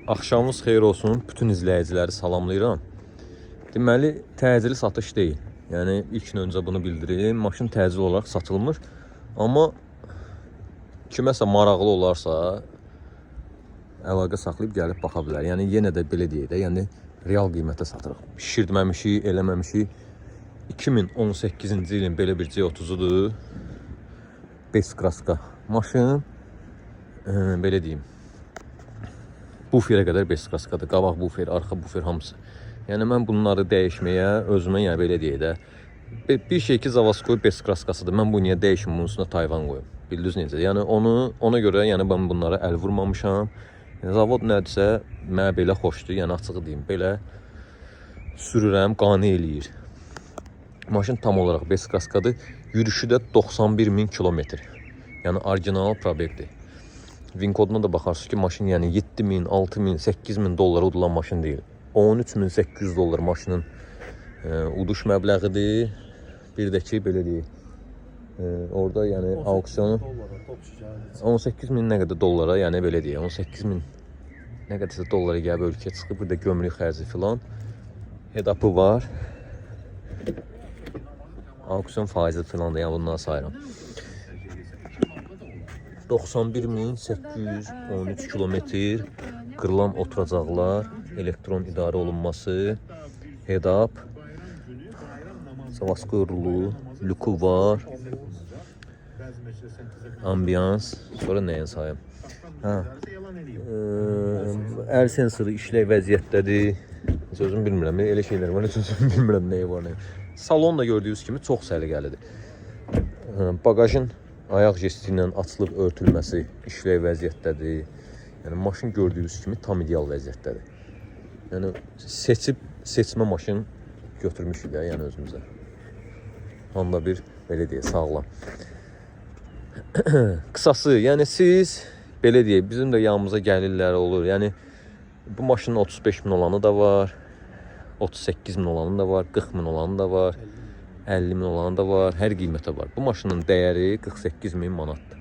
Axşamınız xeyir olsun, bütün izləyiciləri salamlayıram. Deməli, təcili satış deyil. Yəni, ilk öncə bunu bildirim. Maşın təcil olaraq satılmır. Amma kiməsə maraqlı olarsa, əlaqə saxlayıb gəlib baxa bilər. Yəni, yenə də belə deyək də, yəni, real qiymətə satırıq. Şişirtməmişik, eləməmişik. 2018-ci ilin belə bir C30-udur. Beskraska maşın. Belə deyim. Buferə qədər beskraskadır. Qabaq bufer, arxa bufer hamısı. Yəni mən bunları dəyişməyə özümə, yəni belə deyək də, bir şey ki, Zavaskoy beskraskasıdır. Mən bu niyə dəyişim, bunun üstünə Tayvan qoyum. Bildiniz necə? Yəni ona görə yəni mən bunlara əl vurmamışam. Yəni, zavod nədirsə, mənə belə xoşdur. Yəni açığı deyim, belə sürürəm, qane eləyir. Maşın tam olaraq beskraskadır. Yürüşü də 91.000 kilometr. Yəni orijinal probekdir. Vinkoduna da baxarsınız ki, maşın yəni 7.000, 6.000, 8.000 dollara udulan maşın deyil. 13.800 dollar maşının uduş məbləğidir. Bir də ki, belə deyil. Orada yəni auksiyonu 18.000 nə qədər dollara, yəni belə deyil. 18.000 nə qədərsə dollara gəlib ölkəyə çıxıb. Bir də gömrük xərci filan. Head-up'ı var. Auksiyon faizi filan da yəni bundan sayıram. 91.813 kilometr, qırılan oturacaqlar, elektron idarə olunması, head-up, Zavaskoy rulu, lüku var, ambiyans, sonra nəyin sayım? Əl sensoru işlək vəziyyətdədir. Sözüm bilmirəm, elə şeylər var, sözüm bilmirəm nəyi var, nəyi. Salon da gördüyünüz kimi çox səliqəlidir. Bagajın ayaq jesti ilə açılıb örtülməsi işlək vəziyyətdədir. Yəni maşın gördüyünüz kimi tam ideal vəziyyətdədir. Yəni seçmə maşın götürmüşük də yəni özümüzə. Onda bir belə deyək, sağlam. Qısası, yəni siz belə deyək, bizim də yanımıza gəlirlər olur. Yəni bu maşının 35.000 olanı da var, 38.000 olanı da var, 40.000 olanı da var. 50.000 olanı da var, hər qiymətə var. Bu maşının dəyəri 48.000 manatdır.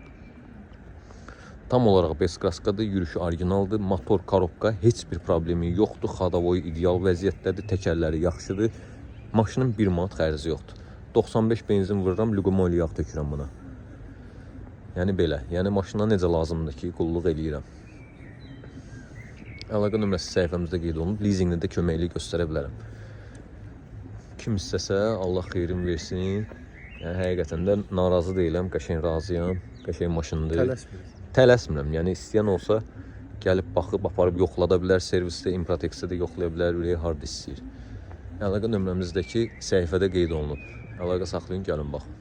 Tam olaraq beskraskadır, yürüşü orijinaldır, motor, korobka heç bir problemi yoxdur, xadavoyu ideal vəziyyətdədir, təkərləri yaxşıdır. Maşının 1 manat xərci yoxdur. 95 benzin vururam, Lugomol yağ tökürəm buna. Yəni belə, yəni maşına necə lazımdır ki, qulluq eləyirəm. Əlaqə nömrəsi səhifəmizdə qeyd olunub, leasingdə də köməkli göstərə bilərəm. Kim istəsə, Allah xeyrin versin. Yəni, həqiqətən də narazı deyiləm, qəşəng razıyam, qəşəng maşındır. Tələsmirəm, yəni istəyən olsa gəlib baxıb, aparıb yoxlada bilər, servisdə, Improtexdə də yoxlaya bilər, ürəyi harda istəyir. Əlaqə nömrəmizdəki səhifədə qeyd olunub. Əlaqə saxlayın, gəlin baxın.